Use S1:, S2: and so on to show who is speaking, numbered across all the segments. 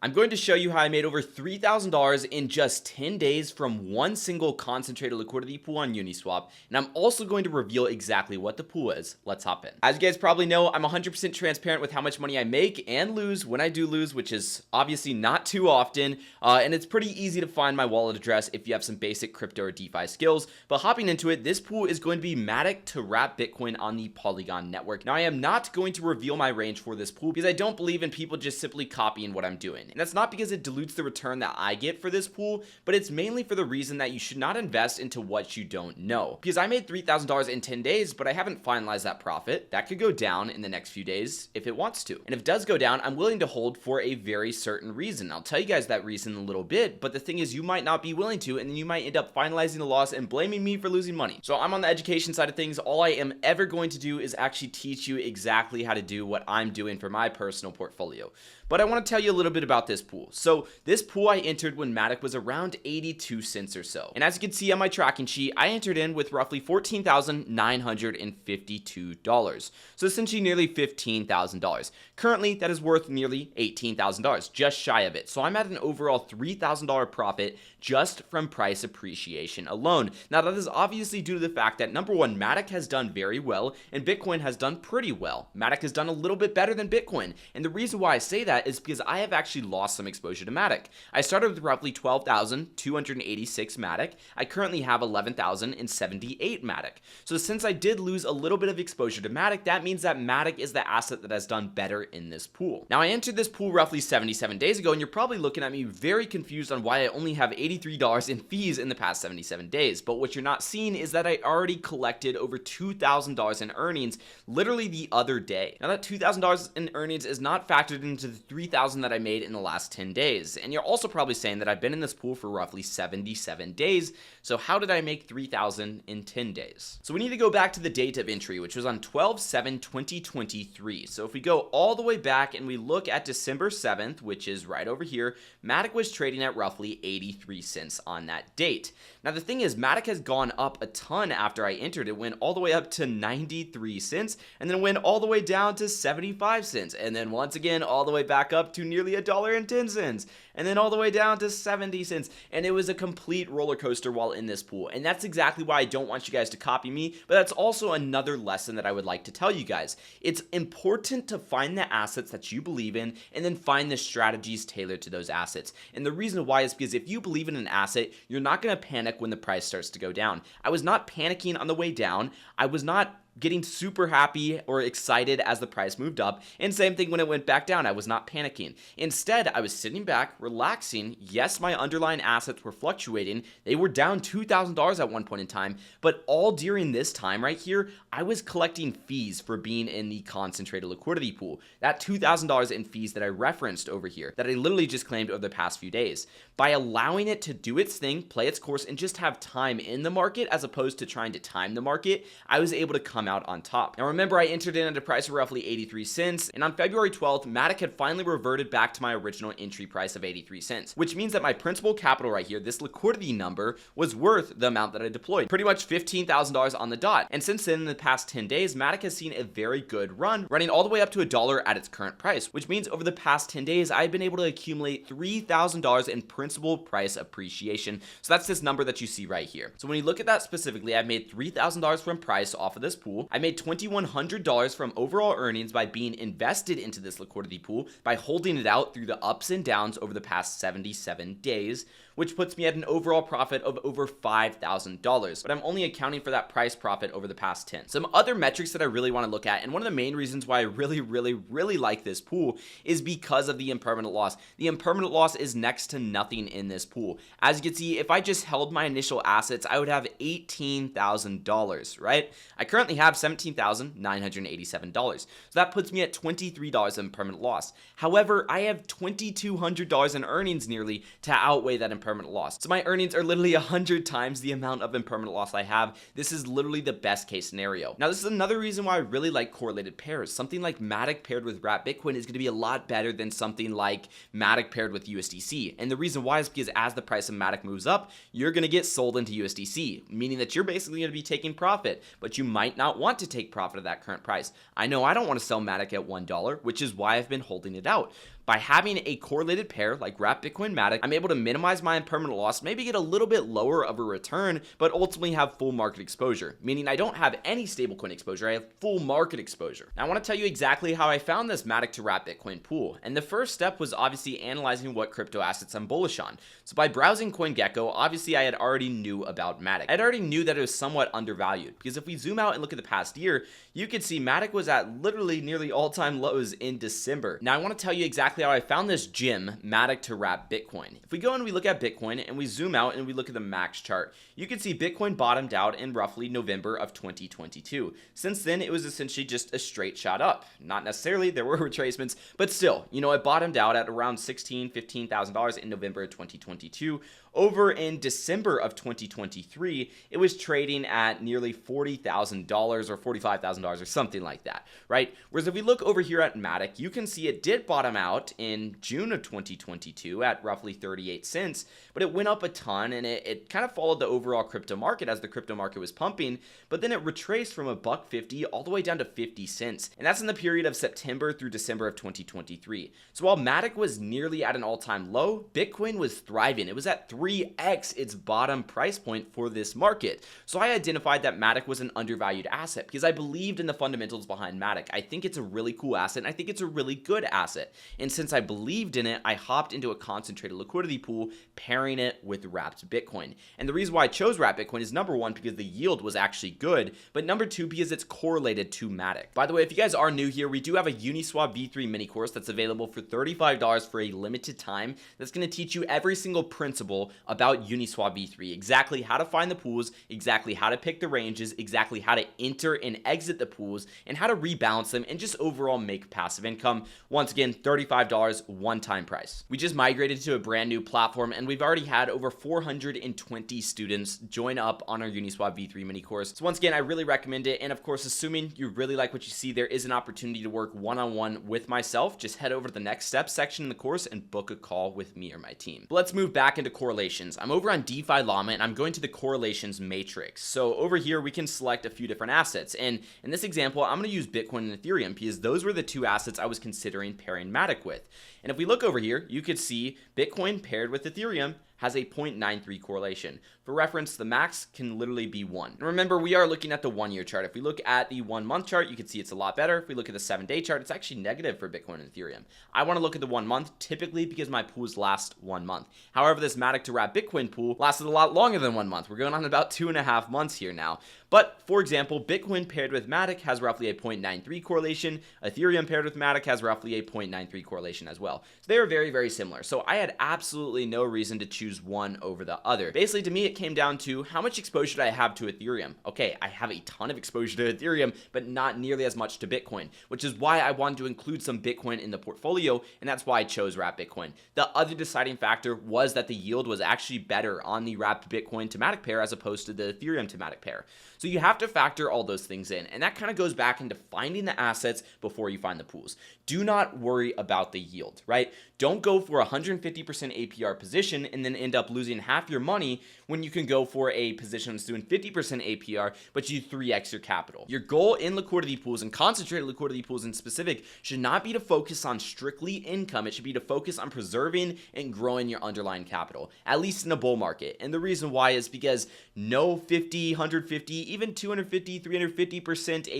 S1: I'm going to show you how I made over $3,000 in just 10 days from one single concentrated liquidity pool on Uniswap, and I'm also going to reveal exactly what the pool is. Let's hop in. As you guys probably know, I'm 100% transparent with how much money I make and lose when I do lose, which is obviously not too often, and it's pretty easy to find my wallet address if you have some basic crypto or DeFi skills. But hopping into it, this pool is going to be Matic to wrap Bitcoin on the Polygon network. Now, I am not going to reveal my range for this pool because I don't believe in people just simply copying what I'm doing. And that's not because it dilutes the return that I get for this pool, but it's mainly for the reason that you should not invest into what you don't know. Because I made $3,000 in 10 days, but I haven't finalized that profit. That could go down in the next few days if it wants to. And if it does go down, I'm willing to hold for a very certain reason. I'll tell you guys that reason in a little bit, but the thing is, you might not be willing to, and then you might end up finalizing the loss and blaming me for losing money. So I'm on the education side of things. All I am ever going to do is actually teach you exactly how to do what I'm doing for my personal portfolio. But I want to tell you a little bit about this pool. So this pool I entered when Matic was around 82 cents or so. And as you can see on my tracking sheet, I entered in with roughly $14,952. So essentially nearly $15,000. Currently, that is worth nearly $18,000, just shy of it. So I'm at an overall $3,000 profit just from price appreciation alone. Now that is obviously due to the fact that number one, Matic has done very well and Bitcoin has done pretty well. Matic has done a little bit better than Bitcoin. And the reason why I say that is because I have actually lost some exposure to Matic. I started with roughly 12,286 Matic. I currently have 11,078 Matic. So since I did lose a little bit of exposure to Matic, that means that Matic is the asset that has done better in this pool. Now I entered this pool roughly 77 days ago, and you're probably looking at me very confused on why I only have $83 in fees in the past 77 days. But what you're not seeing is that I already collected over $2,000 in earnings literally the other day. Now that $2,000 in earnings is not factored into the $3,000 that I made in the last 10 days. And you're also probably saying that I've been in this pool for roughly 77 days. So how did I make $3,000 in 10 days? So we need to go back to the date of entry, which was on 12/7/2023. So if we go all the way back and we look at December 7th, which is right over here, Matic was trading at roughly 83 cents on that date. Now the thing is, Matic has gone up a ton after I entered. It went all the way up to 93 cents and then went all the way down to 75 cents. And then once again, all the way back up to nearly $1.10, and then all the way down to 70 cents. And it was a complete roller coaster while in this pool. And that's exactly why I don't want you guys to copy me, but that's also another lesson that I would like to tell you guys. It's important to find the assets that you believe in and then find the strategies tailored to those assets. And the reason why is because if you believe in an asset, you're not going to panic when the price starts to go down. I was not panicking on the way down. I was not getting super happy or excited as the price moved up, and same thing when it went back down. I was not panicking. Instead, I was sitting back, relaxing. Yes, my underlying assets were fluctuating. They were down $2,000 at one point in time, but all during this time right here, I was collecting fees for being in the concentrated liquidity pool. That $2,000 in fees that I referenced over here, that I literally just claimed over the past few days. By allowing it to do its thing, play its course, and just have time in the market as opposed to trying to time the market, I was able to come out on top. Now remember, I entered in at a price of roughly 83 cents, and on February 12th, Matic had finally reverted back to my original entry price of 83 cents, which means that my principal capital right here, this liquidity number, was worth the amount that I deployed, pretty much $15,000 on the dot. And since then, in the past 10 days, Matic has seen a very good run, running all the way up to $1 at its current price, which means over the past 10 days, I've been able to accumulate $3,000 in principal price appreciation. So that's this number that you see right here. So when you look at that specifically, I've made $3,000 from price off of this pool. I made $2,100 from overall earnings by being invested into this liquidity pool by holding it out through the ups and downs over the past 77 days, which puts me at an overall profit of over $5,000. But I'm only accounting for that price profit over the past 10. Some other metrics that I really want to look at, and one of the main reasons why I really like this pool is because of the impermanent loss. The impermanent loss is next to nothing in this pool. As you can see, if I just held my initial assets, I would have $18,000, right? I currently have $17,987. So that puts me at $23 in permanent loss. However, I have $2,200 in earnings nearly to outweigh that impermanent loss. So my earnings are literally 100 times the amount of impermanent loss I have. This is literally the best case scenario. Now, this is another reason why I really like correlated pairs. Something like Matic paired with Wrap Bitcoin is going to be a lot better than something like Matic paired with USDC. And the reason why is because as the price of Matic moves up, you're going to get sold into USDC, meaning that you're basically going to be taking profit, but you might not want to take profit at that current price. I know I don't want to sell Matic at $1, which is why I've been holding it out. by having a correlated pair like Wrapped Bitcoin Matic, I'm able to minimize my impermanent loss, maybe get a little bit lower of a return, but ultimately have full market exposure, meaning I don't have any stablecoin exposure, I have full market exposure. Now I want to tell you exactly how I found this Matic to Wrapped Bitcoin pool, and the first step was obviously analyzing what crypto assets I'm bullish on. So by browsing CoinGecko, obviously I had already knew about Matic. I already knew that it was somewhat undervalued, because if we zoom out and look at the past year, you could see Matic was at literally nearly all-time lows in December. Now I want to tell you exactly how I found this gem, Matic to Wrapped Bitcoin. If we go and we look at Bitcoin and we zoom out and we look at the max chart, you can see Bitcoin bottomed out in roughly November of 2022. Since then, it was essentially just a straight shot up. Not necessarily, there were retracements, but still, it bottomed out at around $15,000 in November of 2022. Over in December of 2023, it was trading at nearly $40,000 or $45,000 or something like that, right? Whereas if we look over here at Matic, you can see it did bottom out in June of 2022 at roughly 38 cents, but it went up a ton and it kind of followed the overall crypto market as the crypto market was pumping, but then it retraced from $1.50 all the way down to 50 cents. And that's in the period of September through December of 2023. So while Matic was nearly at an all-time low, Bitcoin was thriving. It was at 3x its bottom price point for this market. So I identified that Matic was an undervalued asset because I believed in the fundamentals behind Matic. I think it's a really cool asset and I think it's a really good asset. And since I believed in it, I hopped into a concentrated liquidity pool, pairing it with Wrapped Bitcoin. And the reason why I chose Wrapped Bitcoin is number one, because the yield was actually good, but number two, because it's correlated to Matic. By the way, if you guys are new here, we do have a Uniswap V3 mini course that's available for $35 for a limited time. That's going to teach you every single principle about Uniswap V3, exactly how to find the pools, exactly how to pick the ranges, exactly how to enter and exit the pools, and how to rebalance them and just overall make passive income. Once again, $35 one-time price. We just migrated to a brand new platform and we've already had over 420 students join up on our Uniswap V3 mini course. So once again, I really recommend it. And of course, assuming you really like what you see, there is an opportunity to work one-on-one with myself. Just head over to the next steps section in the course and book a call with me or my team. But let's move back into correlations. I'm over on DeFi Llama and I'm going to the correlations matrix. So over here, we can select a few different assets. And in this example, I'm going to use Bitcoin and Ethereum because those were the two assets I was considering pairing Matic with. And if we look over here, you could see Bitcoin paired with Ethereum has a 0.93 correlation. For reference, the max can literally be 1. And remember, we are looking at the 1-year chart. If we look at the 1-month chart, you can see it's a lot better. If we look at the 7-day chart, it's actually negative for Bitcoin and Ethereum. I want to look at the 1 month typically because my pools last 1 month. However, this Matic to Wrapped Bitcoin pool lasted a lot longer than 1 month. We're going on about 2.5 months here now. But for example, Bitcoin paired with Matic has roughly a 0.93 correlation. Ethereum paired with Matic has roughly a 0.93 correlation as well. So they are very, very similar. So I had absolutely no reason to choose one over the other. Basically, to me, it came down to how much exposure do I have to Ethereum? Okay, I have a ton of exposure to Ethereum, but not nearly as much to Bitcoin, which is why I wanted to include some Bitcoin in the portfolio, and that's why I chose Wrapped Bitcoin. The other deciding factor was that the yield was actually better on the Wrapped Bitcoin to Matic pair as opposed to the Ethereum to Matic pair. So you have to factor all those things in, and that kind of goes back into finding the assets before you find the pools. Do not worry about the yield, right? Don't go for a 150% APR position and then end up losing half your money when you can go for a position that's doing 50% APR, but you 3x your capital. Your goal in liquidity pools and concentrated liquidity pools in specific should not be to focus on strictly income. It should be to focus on preserving and growing your underlying capital, at least in a bull market. And the reason why is because no 50, 150, even 250, 350%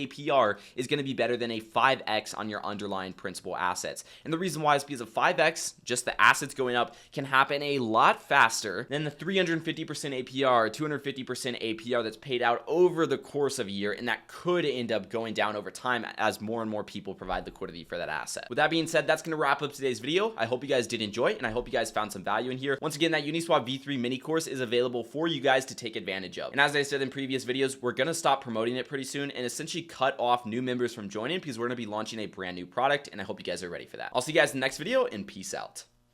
S1: APR is going to be better than a 5x on your underlying principal assets. And the reason why is because of 5x, just the assets going up, can happen a lot faster than the 350% APR, 250% APR that's paid out over the course of a year, and that could end up going down over time as more and more people provide liquidity for that asset. With that being said, that's going to wrap up today's video. I hope you guys did enjoy it, and I hope you guys found some value in here. Once again, that Uniswap V3 mini course is available for you guys to take advantage of. And as I said in previous videos, we're going to stop promoting it pretty soon and essentially cut off new members from joining because we're going to be launching a brand new product, and I hope you guys are ready for that. I'll see you guys in the next video, and peace out.